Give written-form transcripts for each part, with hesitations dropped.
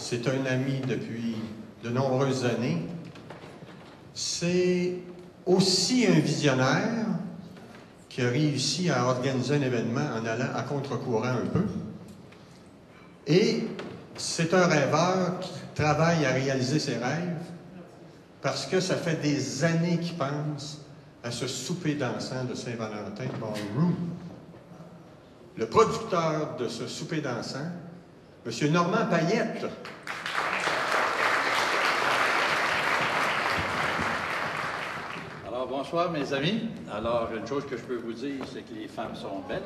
C'est un ami depuis de nombreuses années. C'est aussi un visionnaire qui a réussi à organiser un événement en allant à contre-courant un peu. Et c'est un rêveur qui travaille à réaliser ses rêves parce que ça fait des années qu'il pense à ce souper dansant de Saint-Valentin Ballroom. Le producteur de ce souper dansant, M. Normand Payette. Alors, bonsoir mes amis. Alors, une chose que je peux vous dire, c'est que les femmes sont belles,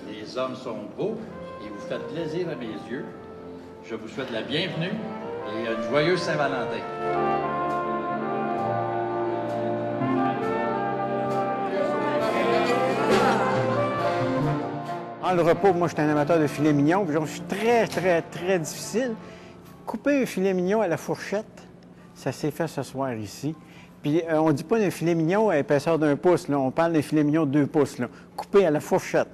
les hommes sont beaux, et vous faites plaisir à mes yeux. Je vous souhaite la bienvenue et une joyeuse Saint-Valentin. Le repos, moi, je suis un amateur de filet mignon, puis donc, je suis très difficile. Couper un filet mignon à la fourchette, ça s'est fait ce soir ici. Puis on ne dit pas d'un filet mignon à épaisseur d'1 pouce, là. On parle d'un filet mignon de 2 pouces. Là. Coupé à la fourchette,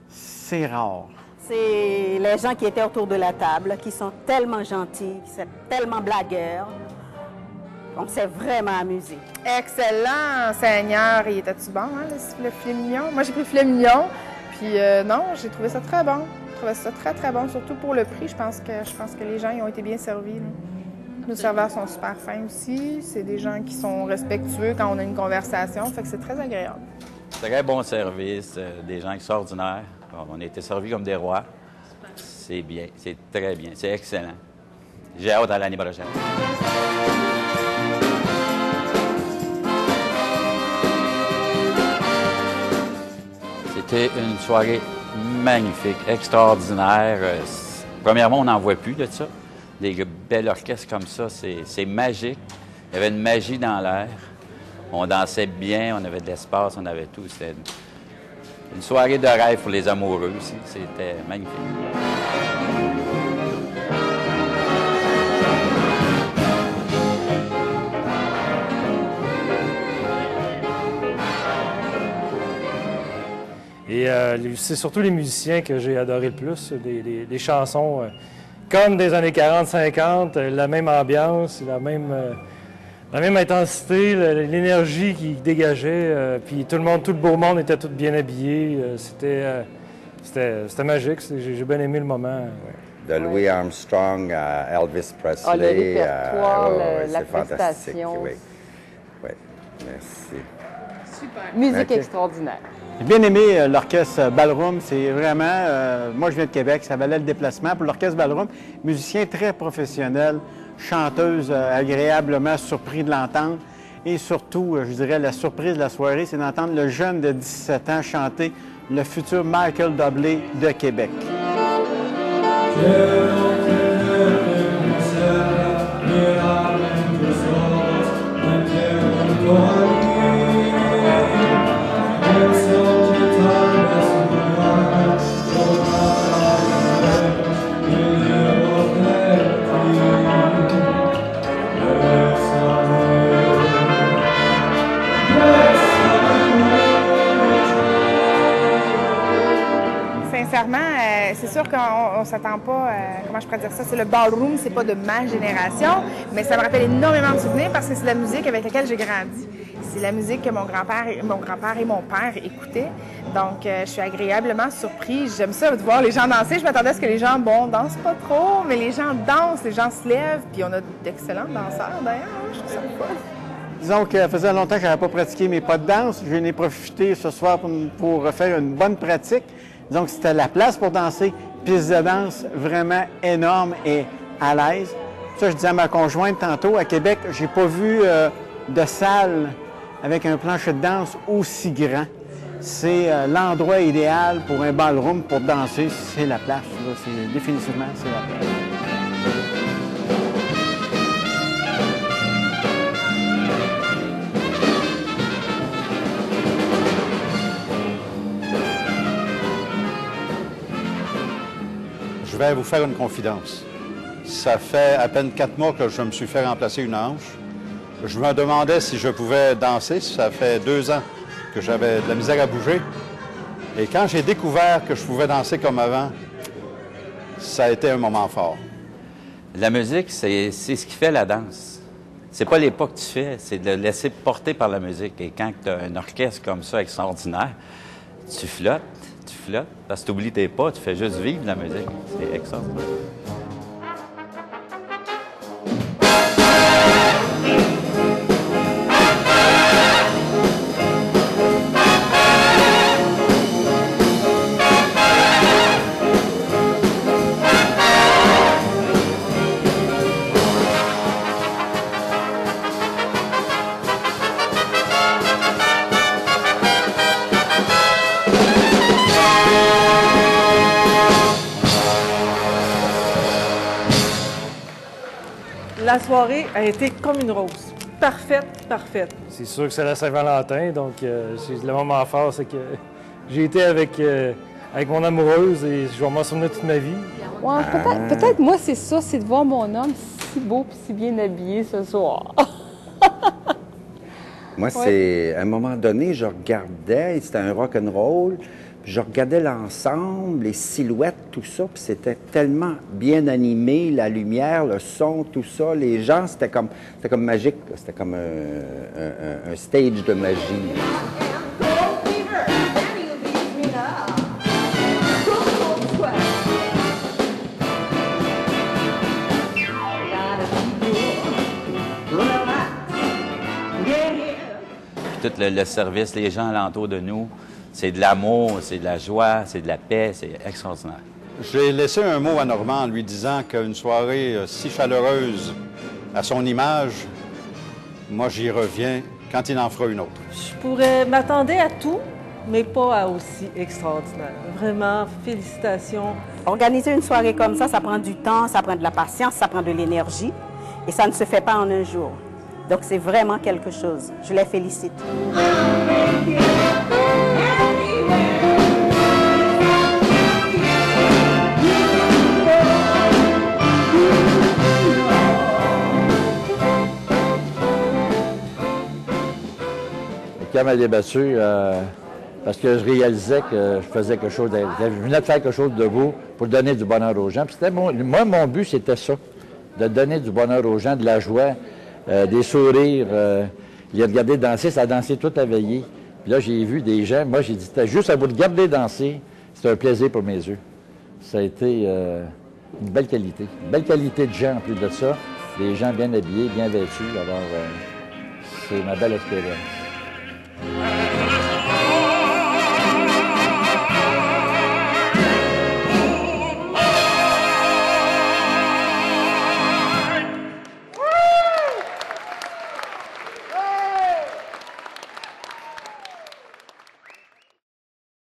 c'est rare. C'est les gens qui étaient autour de la table, qui sont tellement gentils, qui sont tellement blagueurs. On s'est vraiment amusé. Excellent, Seigneur. Il était-tu bon, hein, le filet mignon? Moi, j'ai pris le filet mignon. Puis non, j'ai trouvé ça très bon. Je trouvais ça très bon, surtout pour le prix. Je pense que les gens ils ont été bien servis. Là. Nos serveurs sont super fins aussi. C'est des gens qui sont respectueux quand on a une conversation. Fait que c'est très agréable. Très bon service, des gens extraordinaires. On a été servis comme des rois. C'est bien, c'est très bien, c'est excellent. J'ai hâte à l'année prochaine. C'était une soirée magnifique, extraordinaire. Premièrement, on n'en voit plus de ça. Des belles orchestres comme ça, c'est magique. Il y avait une magie dans l'air. On dansait bien, on avait de l'espace, on avait tout. C'était une soirée de rêve pour les amoureux aussi. C'était magnifique. Et c'est surtout les musiciens que j'ai adoré le plus, des chansons comme des années 40-50, la même ambiance, la même intensité, l'énergie qui dégageait, puis tout le beau monde était tout bien habillé, c'était magique, j'ai bien aimé le moment. De Louis Armstrong à Elvis Presley. Le répertoire, la prestation. Oui, merci. Super. Musique extraordinaire. J'ai bien aimé l'orchestre Ballroom. C'est vraiment, moi je viens de Québec, ça valait le déplacement. Pour l'orchestre Ballroom, musicien très professionnel, chanteuse agréablement surpris de l'entendre. Et surtout, je dirais, la surprise de la soirée, c'est d'entendre le jeune de 17 ans chanter le futur Michael Bublé de Québec. Sincèrement, c'est sûr qu'on ne s'attend pas, comment je pourrais dire ça, c'est le ballroom, c'est pas de ma génération, mais ça me rappelle énormément de souvenirs parce que c'est la musique avec laquelle j'ai grandi. C'est la musique que mon grand-père et mon père écoutaient. Donc, je suis agréablement surprise. J'aime ça de voir les gens danser. Je m'attendais à ce que les gens, dansent pas trop, mais les gens dansent, les gens se lèvent, puis on a d'excellents danseurs d'ailleurs. Je trouve ça fun. Disons que ça faisait longtemps que je n'avais pas pratiqué mes pas de danse. Je n'ai profité ce soir pour faire une bonne pratique. Donc, c'était la place pour danser. Piste de danse vraiment énorme et à l'aise. Ça, je disais à ma conjointe tantôt, à Québec, j'ai pas vu de salle avec un plancher de danse aussi grand. C'est l'endroit idéal pour un ballroom pour danser. C'est la place. Définitivement, c'est la place. Je vais vous faire une confidence. Ça fait à peine 4 mois que je me suis fait remplacer une hanche. Je me demandais si je pouvais danser. Ça fait 2 ans que j'avais de la misère à bouger. Et quand j'ai découvert que je pouvais danser comme avant, ça a été un moment fort. La musique, c'est ce qui fait la danse. C'est pas les pas que tu fais, c'est de le laisser porter par la musique. Et quand tu as un orchestre comme ça, extraordinaire, tu flottes, parce que tu oublies tes pas, tu fais juste vivre la musique. C'est extraordinaire. La soirée a été comme une rose. Parfaite, parfaite. C'est sûr que c'est la Saint-Valentin, donc c'est le moment fort, c'est que j'ai été avec mon amoureuse et je vais m'en souvenir toute ma vie. Ouais, peut-être moi, c'est ça, c'est de voir mon homme si beau et si bien habillé ce soir. Moi, c'est à un moment donné, je regardais, c'était un rock'n'roll, puis je regardais l'ensemble, les silhouettes, tout ça, puis c'était tellement bien animé, la lumière, le son, tout ça. Les gens, c'était comme magique, là. C'était comme un stage de magie. Puis tout le service, les gens alentour de nous, c'est de l'amour, c'est de la joie, c'est de la paix, c'est extraordinaire. J'ai laissé un mot à Normand en lui disant qu'une soirée si chaleureuse à son image, moi j'y reviens quand il en fera une autre. Je pourrais m'attendre à tout, mais pas à aussi extraordinaire. Vraiment, félicitations. Organiser une soirée comme ça prend du temps, ça prend de la patience, ça prend de l'énergie. Et ça ne se fait pas en un jour. Donc c'est vraiment quelque chose. Je les félicite. Le camp m'a débattu parce que je réalisais que je faisais quelque chose, je venais de faire quelque chose de beau pour donner du bonheur aux gens. Puis moi, mon but, c'était ça, de donner du bonheur aux gens, de la joie, des sourires. Il a regardé danser, ça a dansé toute la veillée. Puis là, j'ai vu des gens, moi, j'ai dit, c'était juste à vous de regarder danser, c'était un plaisir pour mes yeux. Ça a été une belle qualité de gens en plus de ça, des gens bien habillés, bien vêtus. Alors, c'est ma belle expérience.